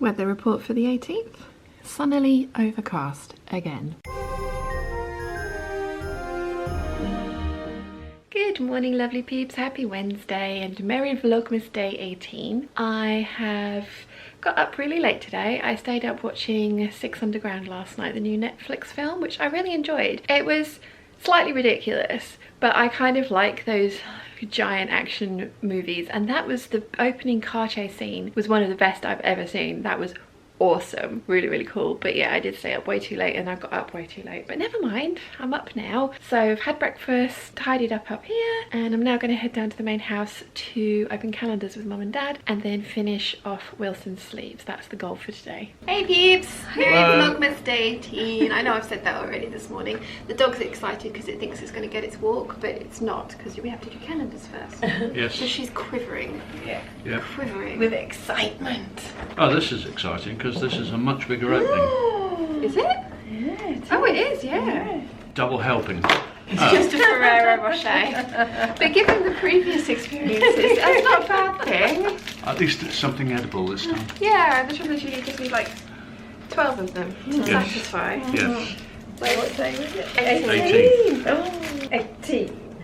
Weather report for the 18th. Sunnily overcast again. Good morning, lovely peeps. Happy Wednesday and Merry Vlogmas Day 18. I have got up really late today. I stayed up watching Six Underground last night, the new Netflix film, which I really enjoyed. It was slightly ridiculous, but I kind of like those giant action movies, and that was the opening car chase scene was one of the best I've ever seen. That was awesome, really cool. But yeah, I did stay up way too late and I got up way too late, but never mind, I'm up now. So I've had breakfast, tidied up here, and I'm now going to head down to the main house to open calendars with mum and dad and then finish off Wilson's sleeves. That's the goal for today. Hey peeps, Merry Vlogmas Day 18. I know I've said that already this morning. The dog's excited because it thinks it's going to get its walk, but it's not, because we have to do calendars first. Yes. So she's quivering. Yeah. Quivering with excitement. Oh, this is exciting because this is a much bigger opening. Is it? Yeah. Oh, it is, yeah. Double helping. It's just a Ferrero Rocher. But given the previous experiences, that's not a bad thing. At least it's something edible this time. Yeah, the trouble is you just need like 12 of them to satisfy. Yes. Wait, what day was it? 18. Oh, 18.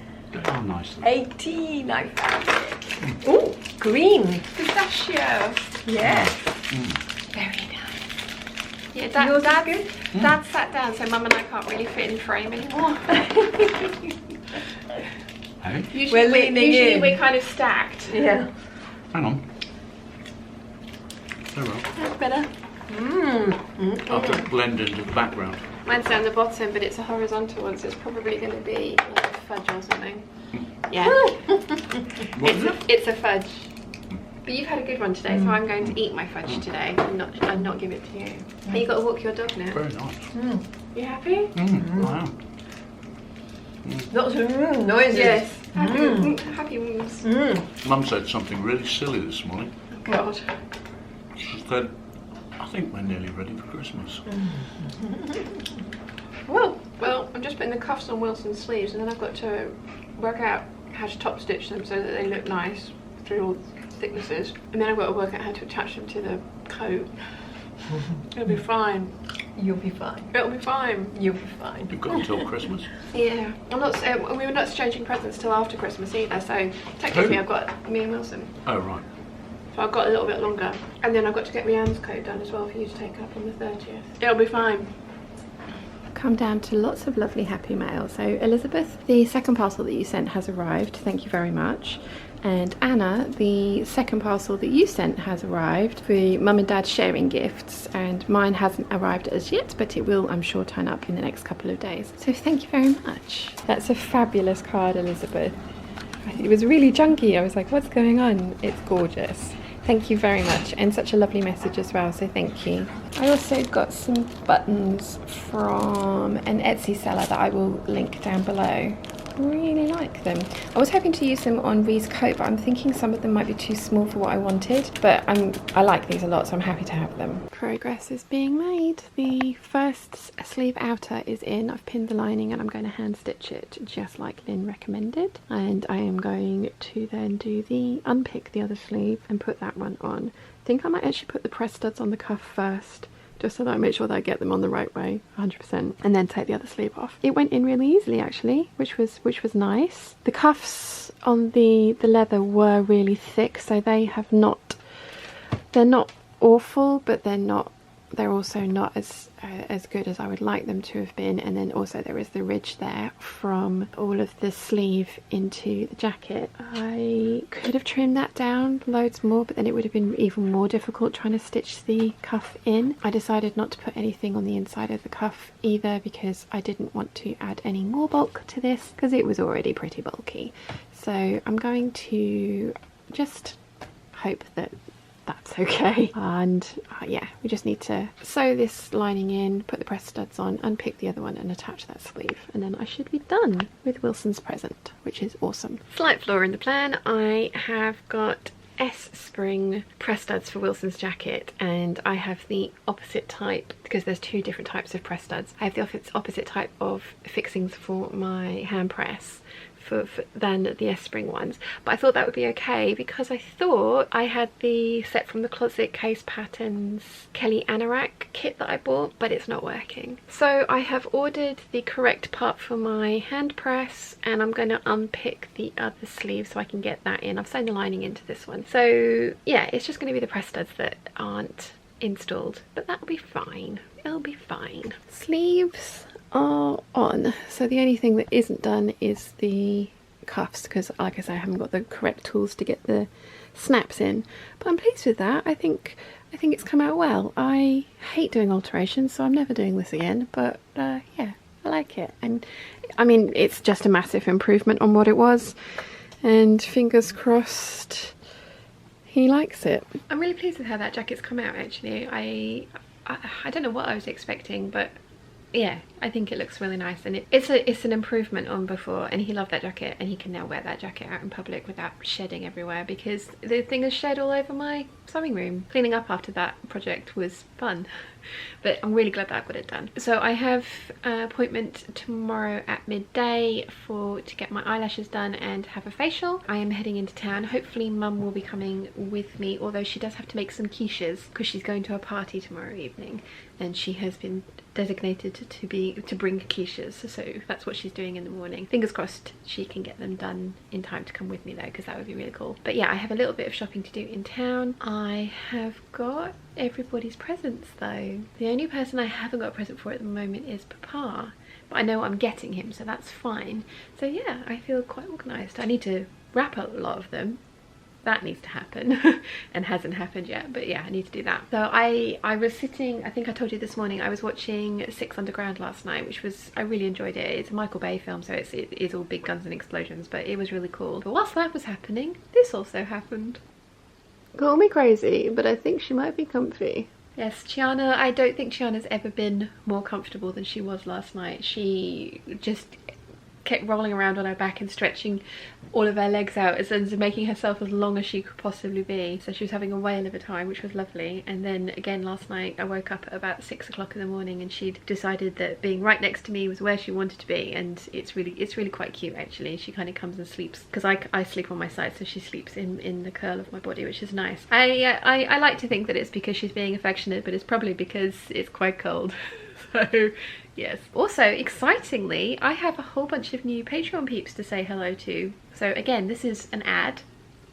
Oh, nice. 18, I found it. Oh, green. Pistachio. Yes. Very nice. Yeah, Dad sat down, so Mum and I can't really fit in frame anymore. Hey? Usually we're kind of stacked. Yeah. Hang on. Very well. That's better. I'll have to blend into the background. Mine's down the bottom, but it's a horizontal one, so it's probably going to be like a fudge or something. Yeah. What is it? It's a fudge. But you've had a good one today, so I'm going to eat my fudge today and not give it to you. And you got to walk your dog now. Very nice. You happy? Wow. Lots of noises. Yes. Happy wounds. Mum said something really silly this morning. Oh God. She said, I think we're nearly ready for Christmas. Well, I'm just putting the cuffs on Wilson's sleeves, and then I've got to work out how to top stitch them so that they look nice through all thicknesses, and then I've got to work out how to attach them to the coat. It'll be fine. You'll be fine. It'll be fine. You'll be fine. You've got until Christmas. Yeah. I'm not. We were not exchanging presents till after Christmas either, so technically I've got me and Wilson. Oh, right. So I've got a little bit longer, and then I've got to get Rianne's coat done as well for you to take up on the 30th. It'll be fine. Come down to lots of lovely happy mail. So Elizabeth, the second parcel that you sent has arrived. Thank you very much. And Anna, the second parcel that you sent has arrived for mum and dad sharing gifts, and mine hasn't arrived as yet, but it will, I'm sure, turn up in the next couple of days. So thank you very much. That's a fabulous card, Elizabeth. It was really junky. I was like, what's going on? It's gorgeous. Thank you very much, and such a lovely message as well, so thank you. I also got some buttons from an Etsy seller that I will link down below. Really like them. I was hoping to use them on Ree's coat, but I'm thinking some of them might be too small for what I wanted, but I like these a lot, so I'm happy to have them. Progress is being made. The first sleeve outer is in. I've pinned the lining and I'm going to hand stitch it just like Lynn recommended, and I am going to then unpick the other sleeve and put that one on. I think I might actually put the press studs on the cuff first, just so that I make sure that I get them on the right way, 100%, and then take the other sleeve off. It went in really easily actually, which was nice. The cuffs on the leather were really thick, so they're not awful, but they're also not as good as I would like them to have been. And then also there is the ridge there from all of the sleeve into the jacket. I could have trimmed that down loads more, but then it would have been even more difficult trying to stitch the cuff in. I decided not to put anything on the inside of the cuff either, because I didn't want to add any more bulk to this because it was already pretty bulky. So I'm going to just hope that that's okay, and yeah, we just need to sew this lining in, put the press studs on, unpick the other one and attach that sleeve, and then I should be done with Wilson's present, which is awesome. Slight flaw in the plan. I have got S-spring press studs for Wilson's jacket, and I have the opposite type, because there's two different types of press studs. I have the opposite type of fixings for my hand press than the Espring ones, but I thought that would be okay because I thought I had the Set from the Closet Case Patterns Kelly Anorak kit that I bought, but it's not working. So I have ordered the correct part for my hand press, and I'm going to unpick the other sleeve so I can get that in. I've sewn the lining into this one. So yeah, it's just going to be the press studs that aren't installed, but that'll be fine. It'll be fine. Sleeves are on, so the only thing that isn't done is the cuffs, because like I say, I haven't got the correct tools to get the snaps in, but I'm pleased with that. I think it's come out well. I hate doing alterations, so I'm never doing this again, but yeah, I like it. And I mean, it's just a massive improvement on what it was, and fingers crossed he likes it. I'm really pleased with how that jacket's come out, actually. I don't know what I was expecting, but yeah, I think it looks really nice, and it's an improvement on before, and he loved that jacket, and he can now wear that jacket out in public without shedding everywhere, because the thing has shed all over my sewing room. Cleaning up after that project was fun, but I'm really glad that I got it done. So I have an appointment tomorrow at midday to get my eyelashes done and have a facial. I am heading into town. Hopefully Mum will be coming with me, although she does have to make some quiches because she's going to a party tomorrow evening, and she has been designated to bring quiches, so that's what she's doing in the morning. Fingers crossed she can get them done in time to come with me though, because that would be really cool. But yeah, I have a little bit of shopping to do in town. I have got everybody's presents though. The only person I haven't got a present for at the moment is Papa, but I know I'm getting him, so that's fine. So yeah, I feel quite organised. I need to wrap up a lot of them. That needs to happen and hasn't happened yet, but yeah, I need to do that. So I was sitting, I think I told you this morning, I was watching Six Underground last night, which was, I really enjoyed it. It's a Michael Bay film, so it is all big guns and explosions, but it was really cool. But whilst that was happening, this also happened. Call me crazy, but I think she might be comfy. Yes, Chiana, I don't think Chiana's ever been more comfortable than she was last night. She just kept rolling around on her back and stretching all of her legs out and making herself as long as she could possibly be. So she was having a whale of a time, which was lovely. And then again last night I woke up at about 6 o'clock in the morning, and she'd decided that being right next to me was where she wanted to be, and it's really quite cute actually. She kind of comes and sleeps, because I sleep on my side, so she sleeps in the curl of my body, which is nice. I like to think that it's because she's being affectionate, but it's probably because it's quite cold. So yes. Also, excitingly, I have a whole bunch of new Patreon peeps to say hello to. So again, this is an ad.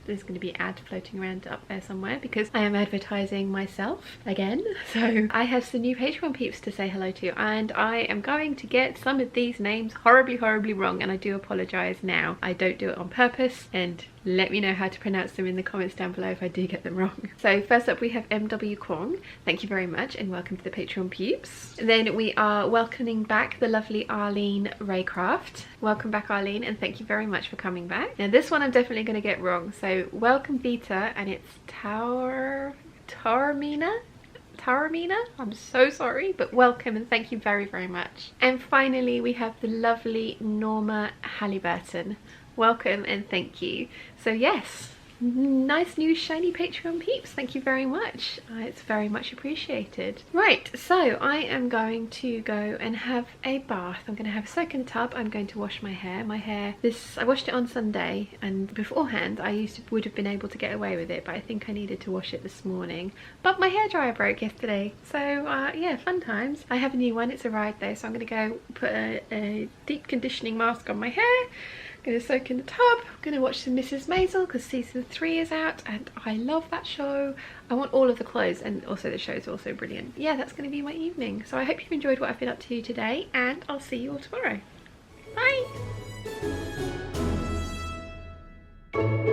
There's going to be an ad floating around up there somewhere, because I am advertising myself again. So I have some new Patreon peeps to say hello to, and I am going to get some of these names horribly wrong, and I do apologise now. I don't do it on purpose, and let me know how to pronounce them in the comments down below if I do get them wrong. So first up we have MW Kwong. Thank you very much, and welcome to the Patreon peeps. Then we are welcoming back the lovely Arlene Raycraft. Welcome back, Arlene, and thank you very much for coming back. Now this one I'm definitely going to get wrong, so welcome Vita, and it's Taormina? I'm so sorry, but welcome and thank you very much. And finally we have the lovely Norma Halliburton. Welcome and thank you. So yes, nice new shiny Patreon peeps, thank you very much. It's very much appreciated. Right, so I am going to go and have a bath. I'm going to have a soak in the tub. I'm going to wash my hair. I washed it on Sunday, and beforehand I would have been able to get away with it, but I think I needed to wash it this morning. But my hairdryer broke yesterday, so yeah, fun times. I have a new one, it's arrived though, so I'm going to go put a deep conditioning mask on my hair. Gonna soak in the tub, gonna watch some Mrs. Maisel because season 3 is out and I love that show. I want all of the clothes, and also the show is also brilliant. Yeah, that's gonna be my evening. So I hope you've enjoyed what I've been up to today, and I'll see you all tomorrow. Bye!